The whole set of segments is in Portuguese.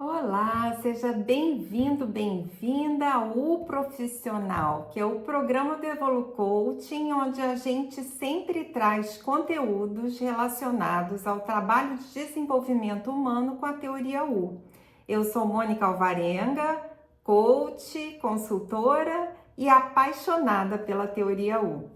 Olá, seja bem-vindo, bem-vinda ao Profissional, que é o programa do Evolu Coaching, onde a gente sempre traz conteúdos relacionados ao trabalho de desenvolvimento humano com a teoria U. Eu sou Mônica Alvarenga, coach, consultora e apaixonada pela teoria U.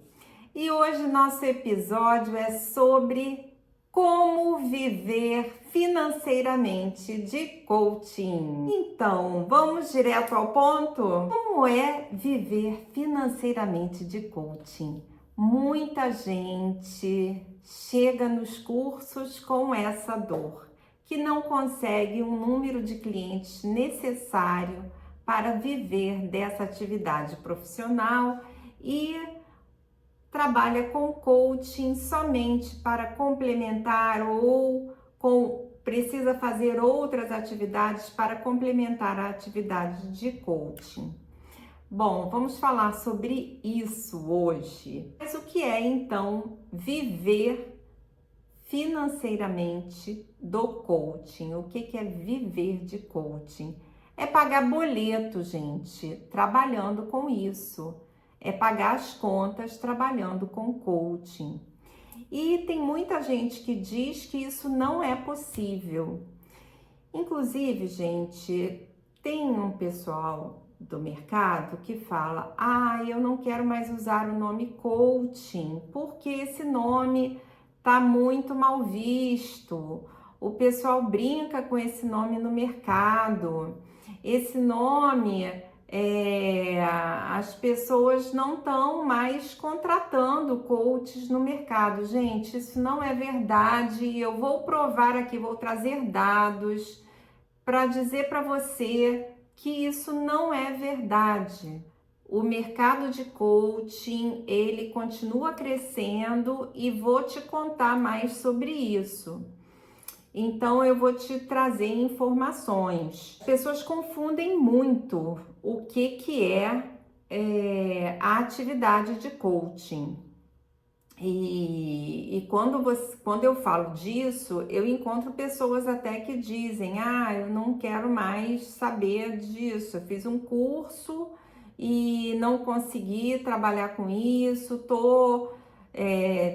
E hoje nosso episódio é sobre como viver financeiramente de coaching. Então, vamos direto ao ponto? Como é viver financeiramente de coaching? Muita gente chega nos cursos com essa dor, que não consegue um número de clientes necessário para viver dessa atividade profissional e trabalha com coaching somente para complementar ou precisa fazer outras atividades para complementar a atividade de coaching. Bom, vamos falar sobre isso hoje. Mas o que é então viver financeiramente do coaching? O que é viver de coaching? É pagar boleto, gente, trabalhando com isso. É pagar as contas trabalhando com coaching. E tem muita gente que diz que isso não é possível. Inclusive, gente, tem um pessoal do mercado que fala: eu não quero mais usar o nome coaching, porque esse nome tá muito mal visto. O pessoal brinca com esse nome no mercado. Esse nome as pessoas não estão mais contratando coaches no mercado. Gente, isso não é verdade. Eu vou provar aqui, vou trazer dados para dizer para você que isso não é verdade. O mercado de coaching, ele continua crescendo e vou te contar mais sobre isso. Então, eu vou te trazer informações. As pessoas confundem muito o que é a atividade de coaching. E quando eu falo disso, eu encontro pessoas até que dizem: eu não quero mais saber disso. Eu fiz um curso e não consegui trabalhar com isso, tô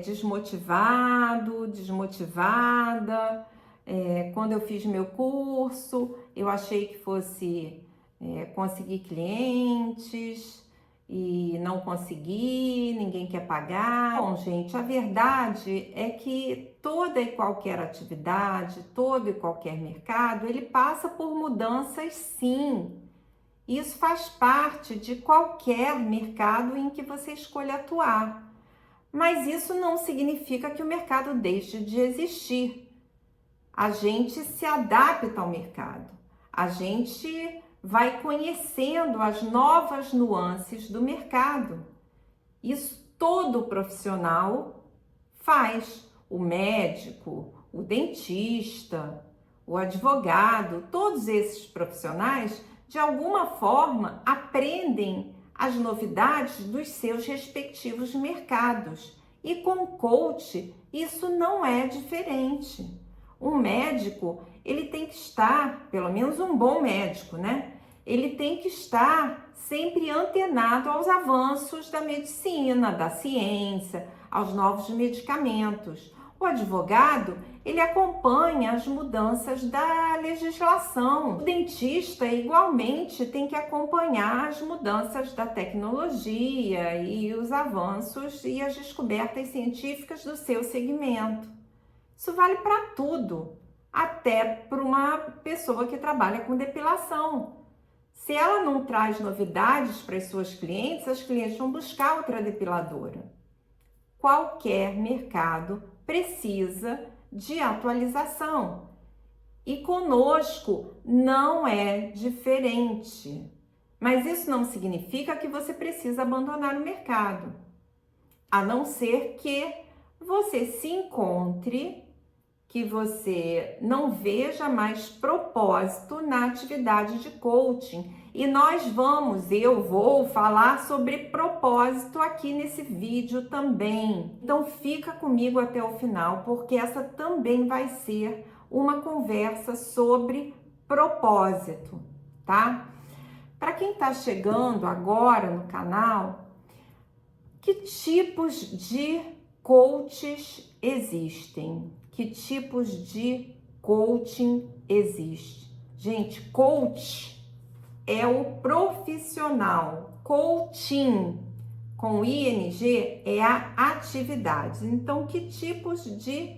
desmotivada. Quando eu fiz meu curso, eu achei que fosse conseguir clientes e não consegui, ninguém quer pagar. Bom, gente, a verdade é que toda e qualquer atividade, todo e qualquer mercado, ele passa por mudanças, sim. Isso faz parte de qualquer mercado em que você escolha atuar. Mas isso não significa que o mercado deixe de existir. A gente se adapta ao mercado, a gente vai conhecendo as novas nuances do mercado. Isso todo profissional faz, o médico, o dentista, o advogado, todos esses profissionais, de alguma forma, aprendem as novidades dos seus respectivos mercados. E com o coach, isso não é diferente. Um médico, ele tem que estar, pelo menos um bom médico, né? Ele tem que estar sempre antenado aos avanços da medicina, da ciência, aos novos medicamentos. O advogado, ele acompanha as mudanças da legislação. O dentista, igualmente, tem que acompanhar as mudanças da tecnologia e os avanços e as descobertas científicas do seu segmento. Isso vale para tudo, até para uma pessoa que trabalha com depilação. Se ela não traz novidades para as suas clientes, as clientes vão buscar outra depiladora. Qualquer mercado precisa de atualização. E conosco não é diferente. Mas isso não significa que você precisa abandonar o mercado. A não ser que você se encontre, que você não veja mais propósito na atividade de coaching. E eu vou falar sobre propósito aqui nesse vídeo também. Então fica comigo até o final, porque essa também vai ser uma conversa sobre propósito, tá? Para quem está chegando agora no canal, que tipos de coaches existem? Que tipos de coaching existe? Gente, coach é o profissional. Coaching com ING é a atividade. Então, que tipos de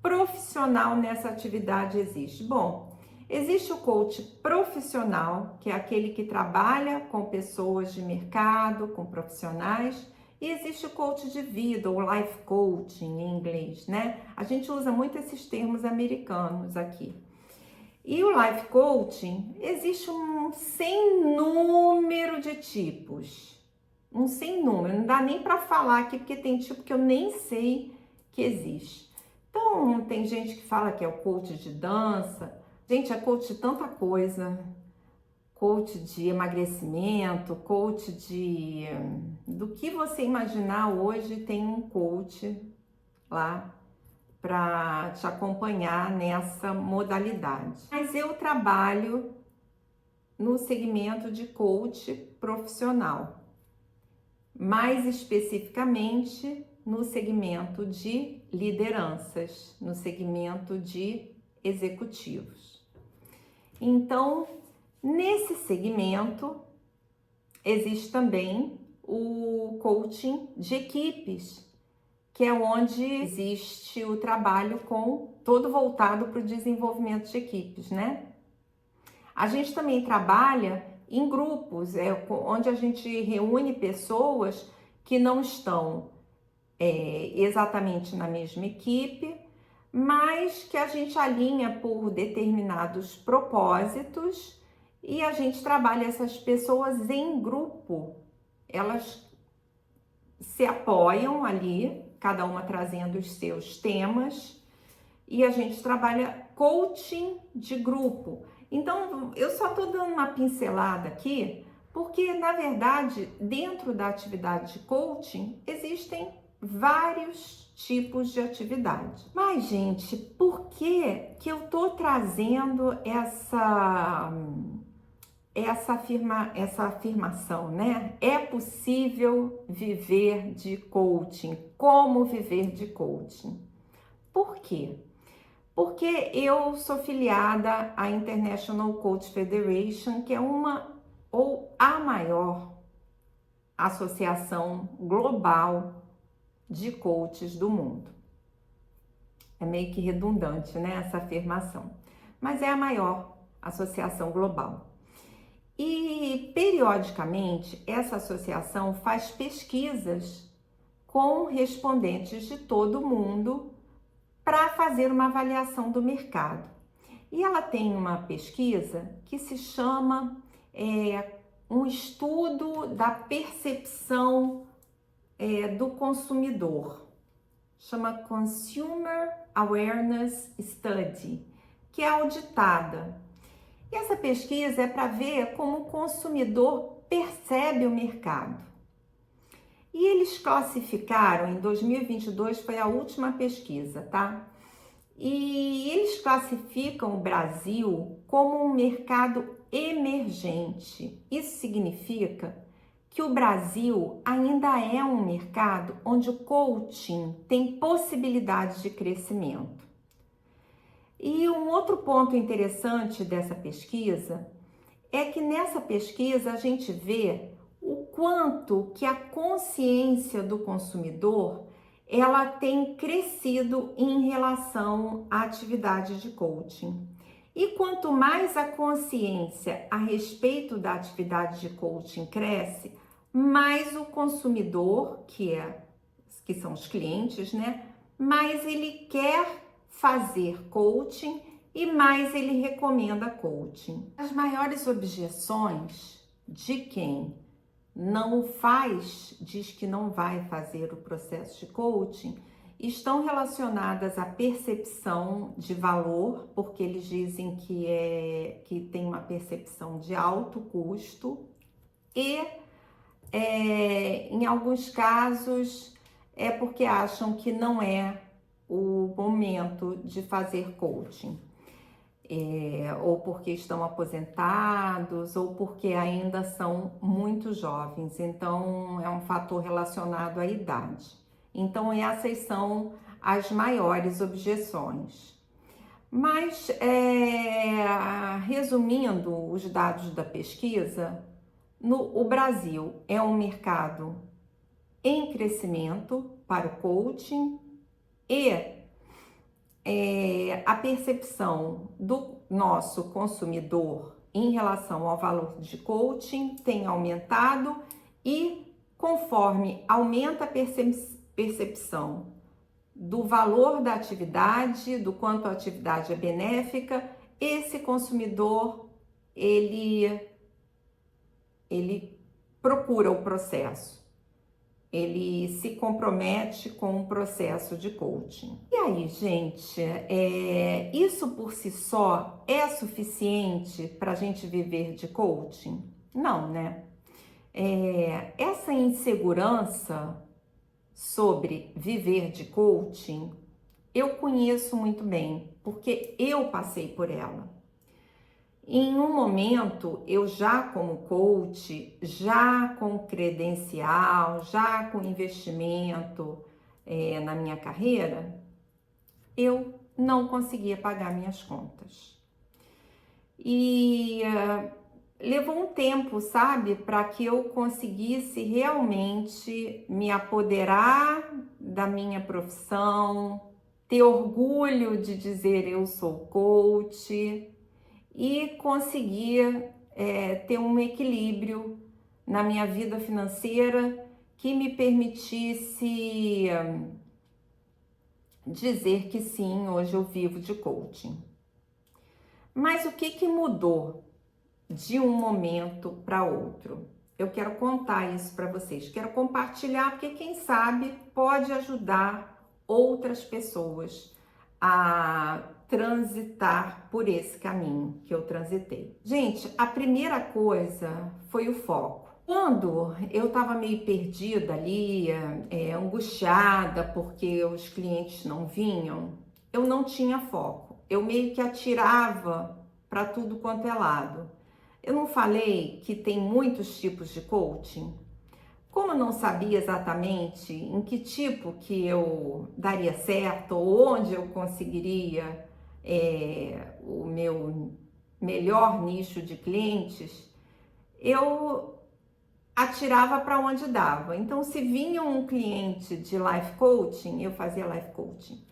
profissional nessa atividade existe? Bom, existe o coach profissional, que é aquele que trabalha com pessoas de mercado, com profissionais, e existe o coach de vida, ou life coaching em inglês, né? A gente usa muito esses termos americanos aqui. E o life coaching, existe um sem número de tipos. Um sem número, não dá nem para falar aqui, porque tem tipo que eu nem sei que existe. Então, tem gente que fala que é o coach de dança. Gente, é coach de tanta coisa. Coach de emagrecimento, coach de... Do que você imaginar hoje tem um coach lá para te acompanhar nessa modalidade. Mas eu trabalho no segmento de coach profissional, mais especificamente no segmento de lideranças, no segmento de executivos. Então, nesse segmento, existe também o coaching de equipes, que é onde existe o trabalho com todo voltado para o desenvolvimento de equipes, né? A gente também trabalha em grupos, onde a gente reúne pessoas que não estão exatamente na mesma equipe, mas que a gente alinha por determinados propósitos e a gente trabalha essas pessoas em grupo. Elas se apoiam ali, cada uma trazendo os seus temas, e a gente trabalha coaching de grupo. Então, eu só estou dando uma pincelada aqui, porque, na verdade, dentro da atividade de coaching, existem vários tipos de atividade. Mas, gente, por que eu estou trazendo essa afirmação, né? É possível viver de coaching. Como viver de coaching? Por quê? Porque eu sou filiada à International Coach Federation, que é uma ou a maior associação global de coaches do mundo. É meio que redundante, né, essa afirmação, mas é a maior associação global. E, periodicamente, essa associação faz pesquisas com respondentes de todo o mundo para fazer uma avaliação do mercado. E ela tem uma pesquisa que se chama um estudo da percepção do consumidor. Chama Consumer Awareness Study, que é auditada. E essa pesquisa é para ver como o consumidor percebe o mercado. E eles classificaram, em 2022 foi a última pesquisa, tá? E eles classificam o Brasil como um mercado emergente. Isso significa que o Brasil ainda é um mercado onde o coaching tem possibilidades de crescimento. E um outro ponto interessante dessa pesquisa é que nessa pesquisa a gente vê o quanto que a consciência do consumidor ela tem crescido em relação à atividade de coaching. E quanto mais a consciência a respeito da atividade de coaching cresce, mais o consumidor, que são os clientes, né, mais ele quer fazer coaching e mais ele recomenda coaching. As maiores objeções de quem não faz, diz que não vai fazer o processo de coaching, estão relacionadas à percepção de valor, porque eles dizem que tem uma percepção de alto custo e em alguns casos é porque acham que não é o momento de fazer coaching. ou porque estão aposentados, ou porque ainda são muito jovens. Então, é um fator relacionado à idade. Então, essas são as maiores objeções. Mas, resumindo os dados da pesquisa, o Brasil é um mercado em crescimento para o coaching e a percepção do nosso consumidor em relação ao valor de coaching tem aumentado e conforme aumenta a percepção do valor da atividade, do quanto a atividade é benéfica, esse consumidor, ele procura o processo, ele se compromete com o processo de coaching. E aí, gente, isso por si só é suficiente para a gente viver de coaching? Não, né? Essa insegurança sobre viver de coaching, eu conheço muito bem, porque eu passei por ela. Em um momento, eu já como coach, já com credencial, já com investimento na minha carreira, eu não conseguia pagar minhas contas. E levou um tempo, sabe, para que eu conseguisse realmente me apoderar da minha profissão, ter orgulho de dizer eu sou coach e conseguir ter um equilíbrio na minha vida financeira que me permitisse dizer que sim, hoje eu vivo de coaching. Mas o que mudou de um momento para outro? Eu quero contar isso para vocês, quero compartilhar, porque quem sabe pode ajudar outras pessoas a transitar por esse caminho que eu transitei. Gente, a primeira coisa foi o foco. Quando eu estava meio perdida ali, angustiada porque os clientes não vinham, eu não tinha foco. Eu meio que atirava para tudo quanto é lado. Eu não falei que tem muitos tipos de coaching? Como eu não sabia exatamente em que tipo que eu daria certo ou onde eu conseguiria o meu melhor nicho de clientes, eu atirava para onde dava. Então, se vinha um cliente de life coaching, eu fazia life coaching.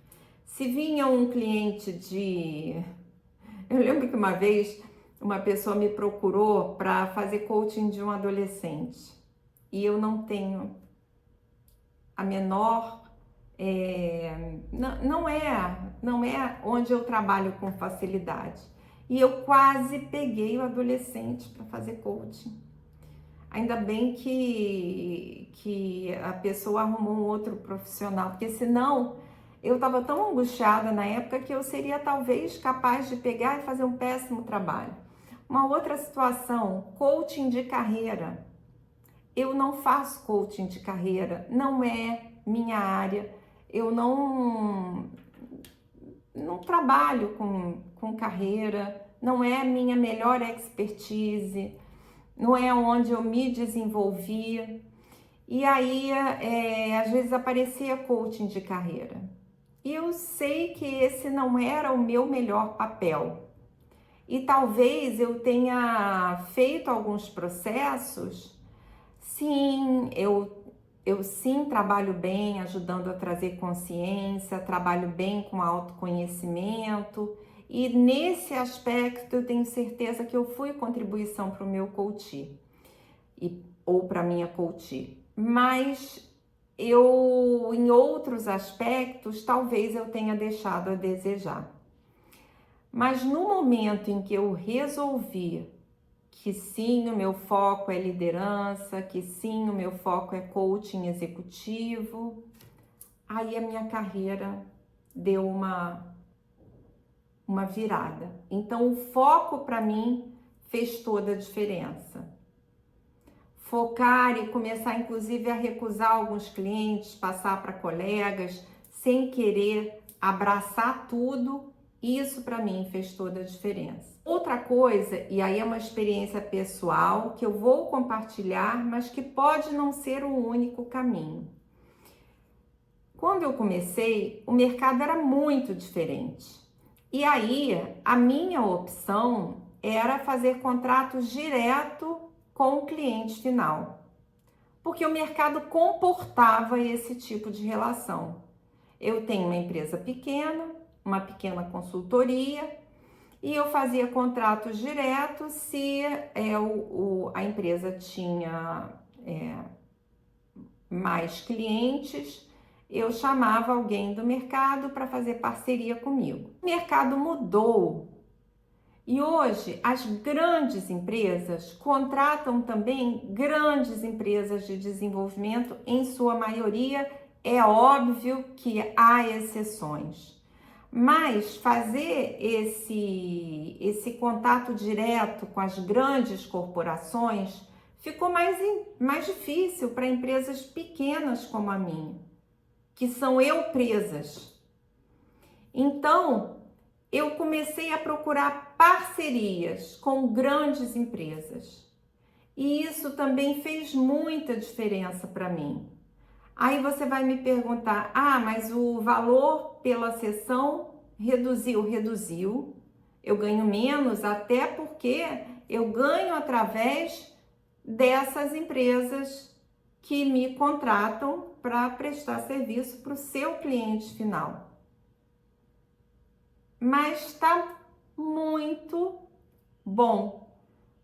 Se vinha um cliente de... Eu lembro que uma vez uma pessoa me procurou para fazer coaching de um adolescente e eu não tenho a menor... não é onde eu trabalho com facilidade. E eu quase peguei o adolescente para fazer coaching. Ainda bem que a pessoa arrumou um outro profissional, porque senão eu estava tão angustiada na época que eu seria talvez capaz de pegar e fazer um péssimo trabalho. Uma outra situação, coaching de carreira. Eu não faço coaching de carreira, não é minha área. Eu não trabalho com carreira, não é minha melhor expertise, não é onde eu me desenvolvi. E aí, às vezes aparecia coaching de carreira. E eu sei que esse não era o meu melhor papel. E talvez eu tenha feito alguns processos. Sim, eu sim trabalho bem ajudando a trazer consciência, trabalho bem com autoconhecimento. E nesse aspecto eu tenho certeza que eu fui contribuição para o meu coach ou para a minha coach. Mas eu, em outros aspectos, talvez eu tenha deixado a desejar. Mas no momento em que eu resolvi que sim, o meu foco é liderança, que sim, o meu foco é coaching executivo, aí a minha carreira deu uma virada. Então, o foco para mim fez toda a diferença. Focar e começar, inclusive, a recusar alguns clientes, passar para colegas, sem querer abraçar tudo Isso para mim fez toda a diferença. Outra coisa, e aí é uma experiência pessoal que eu vou compartilhar, mas que pode não ser o único caminho. Quando eu comecei, o mercado era muito diferente. E aí, a minha opção era fazer contratos direto com o cliente final, porque o mercado comportava esse tipo de relação. Eu tenho uma empresa pequena, uma pequena consultoria, e eu fazia contratos diretos se a empresa tinha mais clientes, eu chamava alguém do mercado para fazer parceria comigo. O mercado mudou e hoje as grandes empresas contratam também grandes empresas de desenvolvimento, em sua maioria. É óbvio que há exceções, mas fazer esse contato direto com as grandes corporações ficou mais difícil para empresas pequenas como a minha, que são eu-presas. Então, eu comecei a procurar parcerias com grandes empresas. E isso também fez muita diferença para mim. Aí você vai me perguntar, mas o valor pela sessão reduziu. Eu ganho menos, até porque eu ganho através dessas empresas que me contratam para prestar serviço para o seu cliente final. Mas está muito bom,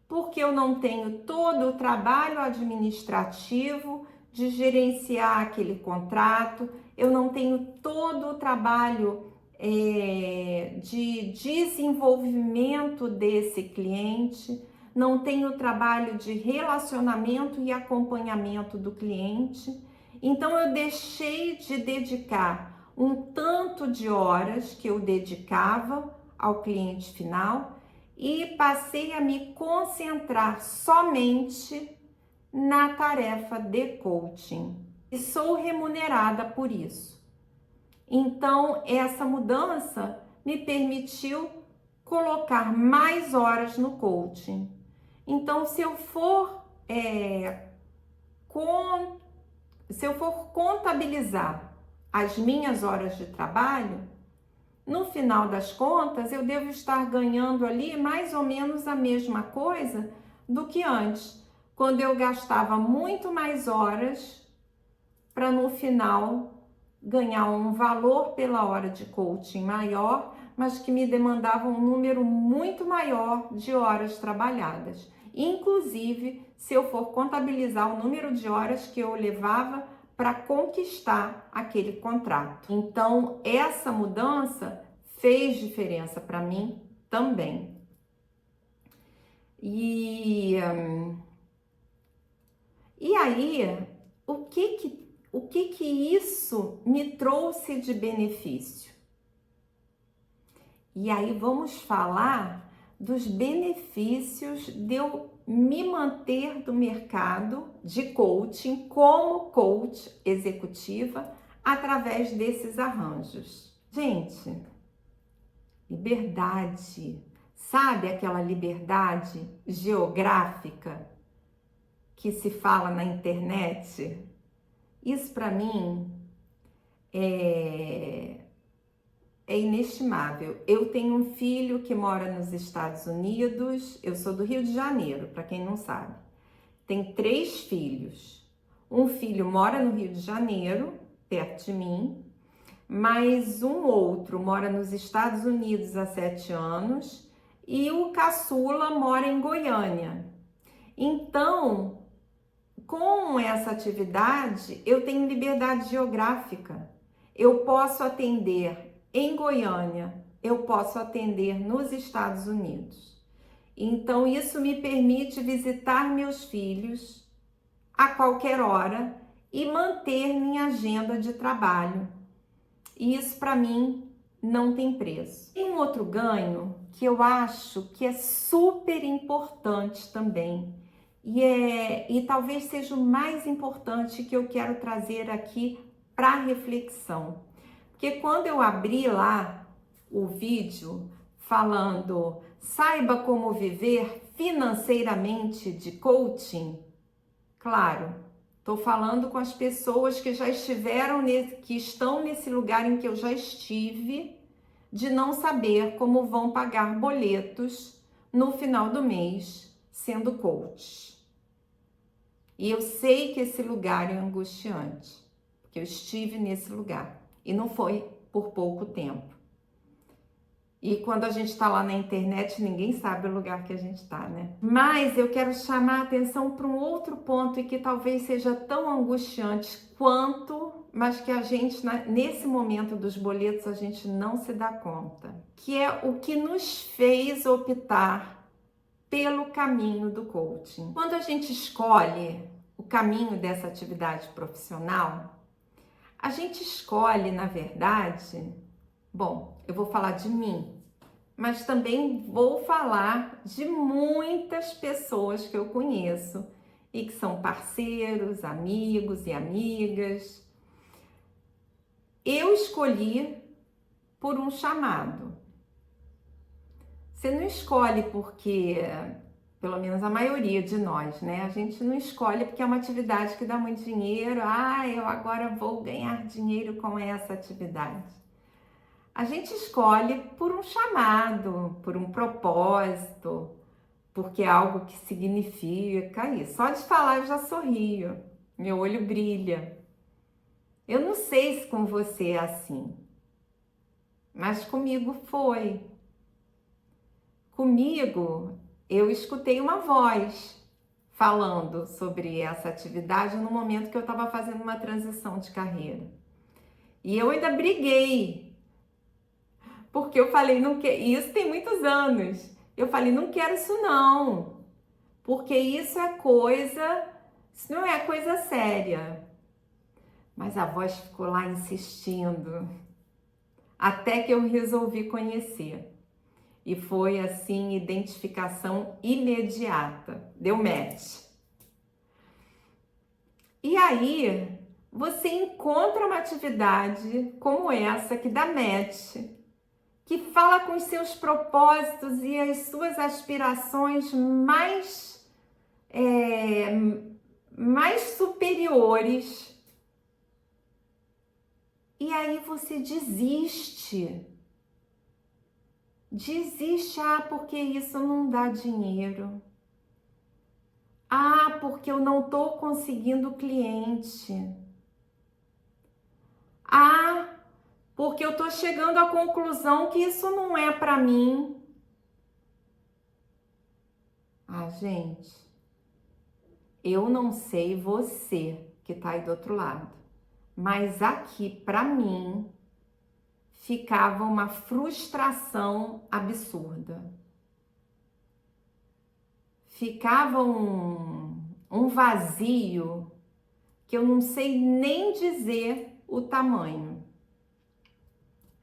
porque eu não tenho todo o trabalho administrativo de gerenciar aquele contrato, eu não tenho todo o trabalho de desenvolvimento desse cliente, não tenho o trabalho de relacionamento e acompanhamento do cliente. Então eu deixei de dedicar um tanto de horas que eu dedicava ao cliente final e passei a me concentrar somente na tarefa de coaching. E sou remunerada por isso. Então, essa mudança me permitiu colocar mais horas no coaching. Então, se eu for contabilizar as minhas horas de trabalho, no final das contas, eu devo estar ganhando ali mais ou menos a mesma coisa do que antes, quando eu gastava muito mais horas para no final ganhar um valor pela hora de coaching maior, mas que me demandava um número muito maior de horas trabalhadas. Inclusive, se eu for contabilizar o número de horas que eu levava para conquistar aquele contrato. Então, essa mudança fez diferença para mim também. E aí, o que isso me trouxe de benefício? E aí vamos falar dos benefícios de eu me manter no mercado de coaching como coach executiva através desses arranjos. Gente, liberdade, sabe aquela liberdade geográfica que se fala na internet? Isso para mim é inestimável. Eu tenho um filho que mora nos Estados Unidos, eu sou do Rio de Janeiro, para quem não sabe. Tem 3 filhos. Um filho mora no Rio de Janeiro, perto de mim, mas um outro mora nos Estados Unidos há 7 anos e o caçula mora em Goiânia. Então, com essa atividade, eu tenho liberdade geográfica. Eu posso atender em Goiânia, eu posso atender nos Estados Unidos. Então, isso me permite visitar meus filhos a qualquer hora e manter minha agenda de trabalho. E isso, para mim, não tem preço. Tem um outro ganho que eu acho que é super importante também, e talvez seja o mais importante que eu quero trazer aqui para reflexão. Porque quando eu abri lá o vídeo falando saiba como viver financeiramente de coaching? Claro, estou falando com as pessoas que já estiveram, que estão nesse lugar em que eu já estive, de não saber como vão pagar boletos no final do mês sendo coach. E eu sei que esse lugar é angustiante, porque eu estive nesse lugar e não foi por pouco tempo. E quando a gente está lá na internet, ninguém sabe o lugar que a gente está, né? Mas eu quero chamar a atenção para um outro ponto e que talvez seja tão angustiante quanto, mas que a gente, nesse momento dos boletos, a gente não se dá conta. Que é o que nos fez optar pelo caminho do coaching. Quando a gente escolhe o caminho dessa atividade profissional, a gente escolhe, na verdade, bom, eu vou falar de mim, mas também vou falar de muitas pessoas que eu conheço e que são parceiros, amigos e amigas. Eu escolhi por um chamado. Você não escolhe porque, pelo menos a maioria de nós, né? A gente não escolhe porque é uma atividade que dá muito dinheiro. Ah, eu agora vou ganhar dinheiro com essa atividade. A gente escolhe por um chamado, por um propósito, porque é algo que significa isso. Só de falar eu já sorrio, meu olho brilha. Eu não sei se com você é assim, mas comigo foi. Comigo, eu escutei uma voz falando sobre essa atividade no momento que eu estava fazendo uma transição de carreira. E eu ainda briguei, porque eu falei, não quero, e isso tem muitos anos. Eu falei, não quero isso não, porque isso não é coisa séria. Mas a voz ficou lá insistindo, até que eu resolvi conhecer. E foi assim, identificação imediata, deu match. E aí, você encontra uma atividade como essa que dá match, que fala com os seus propósitos e as suas aspirações mais superiores. E aí você desiste. Desiste, porque isso não dá dinheiro. Porque eu não estou conseguindo cliente. Porque eu estou chegando à conclusão que isso não é para mim. Gente, eu não sei você que está aí do outro lado, mas aqui, para mim, ficava uma frustração absurda. Ficava um vazio que eu não sei nem dizer o tamanho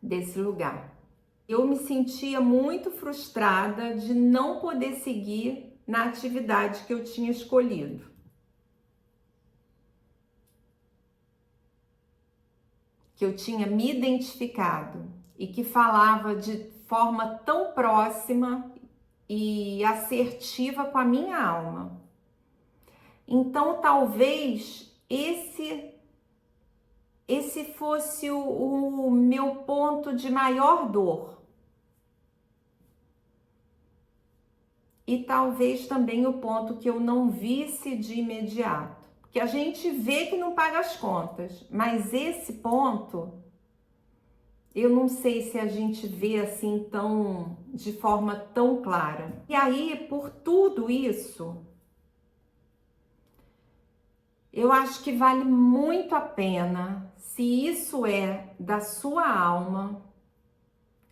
desse lugar. Eu me sentia muito frustrada de não poder seguir na atividade que eu tinha escolhido. Que eu tinha me identificado e que falava de forma tão próxima e assertiva com a minha alma. Então, talvez esse fosse o meu ponto de maior dor. E talvez também o ponto que eu não visse de imediato. Porque a gente vê que não paga as contas, mas esse ponto, eu não sei se a gente vê assim de forma tão clara. E aí, por tudo isso, eu acho que vale muito a pena, se isso é da sua alma,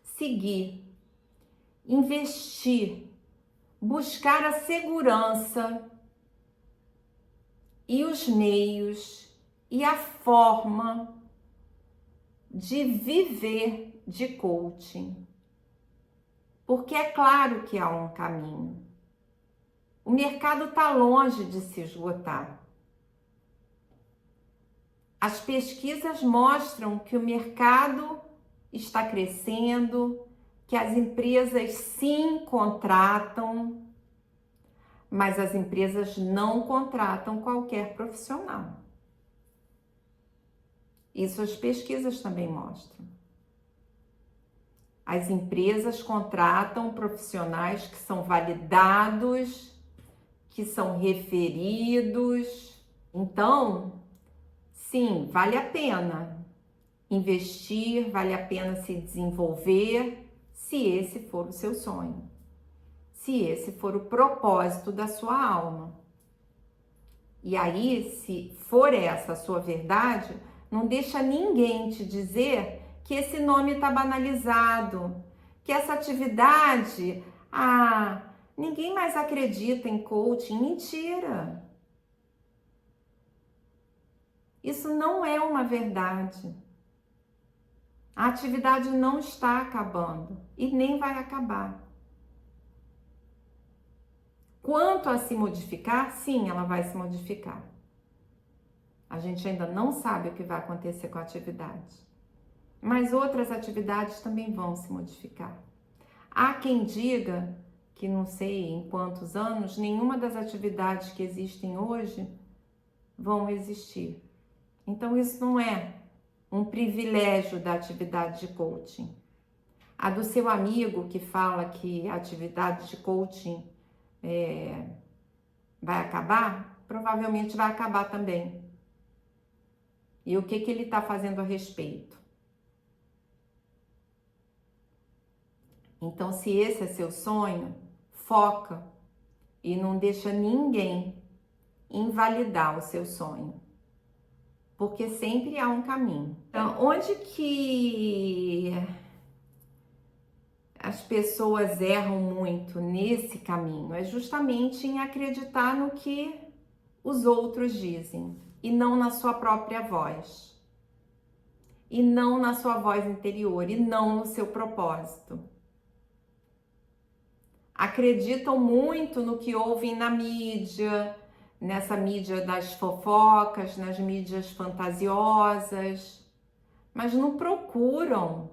seguir, investir, buscar a segurança e os meios e a forma de viver de coaching. Porque é claro que há um caminho. O mercado está longe de se esgotar. As pesquisas mostram que o mercado está crescendo, que as empresas sim contratam, mas as empresas não contratam qualquer profissional. Isso as pesquisas também mostram. As empresas contratam profissionais que são validados, que são referidos. Então, sim, vale a pena investir, vale a pena se desenvolver, se esse for o seu sonho, se esse for o propósito da sua alma. E aí, se for essa a sua verdade, não deixa ninguém te dizer que esse nome está banalizado, que essa atividade, ninguém mais acredita em coaching. Mentira! Isso não é uma verdade. A atividade não está acabando e nem vai acabar. Quanto a se modificar, sim, ela vai se modificar. A gente ainda não sabe o que vai acontecer com a atividade. Mas outras atividades também vão se modificar. Há quem diga que não sei em quantos anos, nenhuma das atividades que existem hoje vão existir. Então isso não é um privilégio da atividade de coaching. A do seu amigo que fala que a atividade de coaching vai acabar, provavelmente vai acabar também. E o que ele está fazendo a respeito? Então, se esse é seu sonho, foca e não deixa ninguém invalidar o seu sonho, porque sempre há um caminho. Então, onde que as pessoas erram muito nesse caminho? É justamente em acreditar no que os outros dizem e não na sua própria voz, e não na sua voz interior, e não no seu propósito. Acreditam muito no que ouvem na mídia, nessa mídia das fofocas, nas mídias fantasiosas, mas não procuram.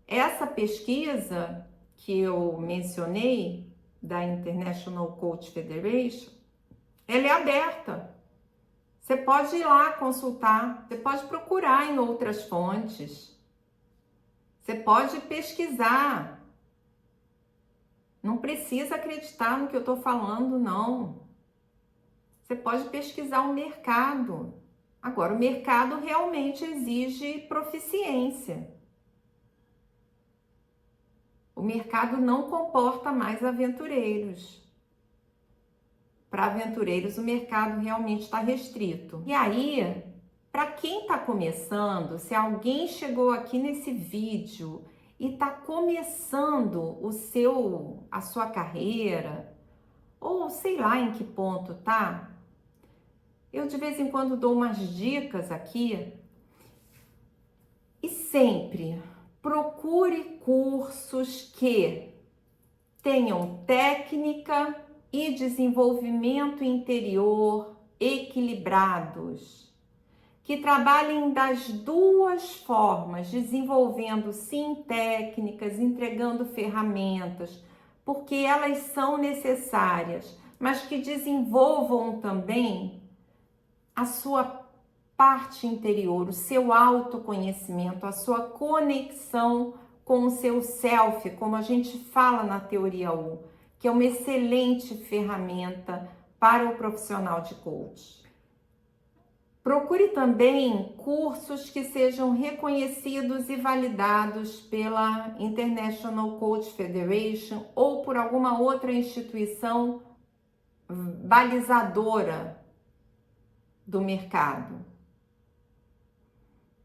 Essa pesquisa que eu mencionei, da International Coach Federation, ela é aberta. Você pode ir lá consultar, você pode procurar em outras fontes, você pode pesquisar. Não precisa acreditar no que eu estou falando, não. Você pode pesquisar o mercado. Agora, o mercado realmente exige proficiência. O mercado não comporta mais aventureiros. Para aventureiros, o mercado realmente está restrito. E aí, para quem está começando, se alguém chegou aqui nesse vídeo e está começando a sua carreira, ou sei lá em que ponto tá, eu de vez em quando dou umas dicas aqui. E sempre procure cursos que tenham técnica e desenvolvimento interior equilibrados, que trabalhem das duas formas, desenvolvendo sim técnicas, entregando ferramentas, porque elas são necessárias, mas que desenvolvam também a sua parte interior, o seu autoconhecimento, a sua conexão com o seu self, como a gente fala na teoria U, que é uma excelente ferramenta para o profissional de coach. Procure também cursos que sejam reconhecidos e validados pela International Coach Federation ou por alguma outra instituição balizadora do mercado.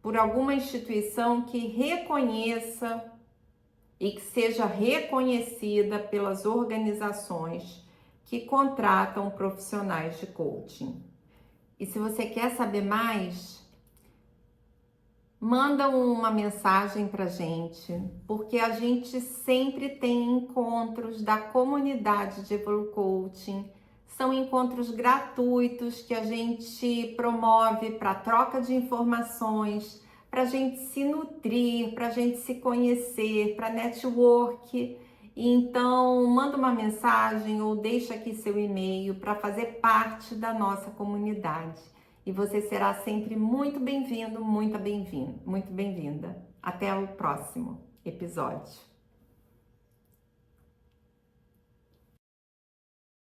Por alguma instituição que reconheça e que seja reconhecida pelas organizações que contratam profissionais de coaching. E se você quer saber mais, manda uma mensagem pra gente, porque a gente sempre tem encontros da comunidade de Evolu Coaching. São encontros gratuitos que a gente promove para troca de informações, para a gente se nutrir, para a gente se conhecer, para network. Então, manda uma mensagem ou deixa aqui seu e-mail para fazer parte da nossa comunidade. E você será sempre muito bem-vindo, muito bem-vinda. Até o próximo episódio.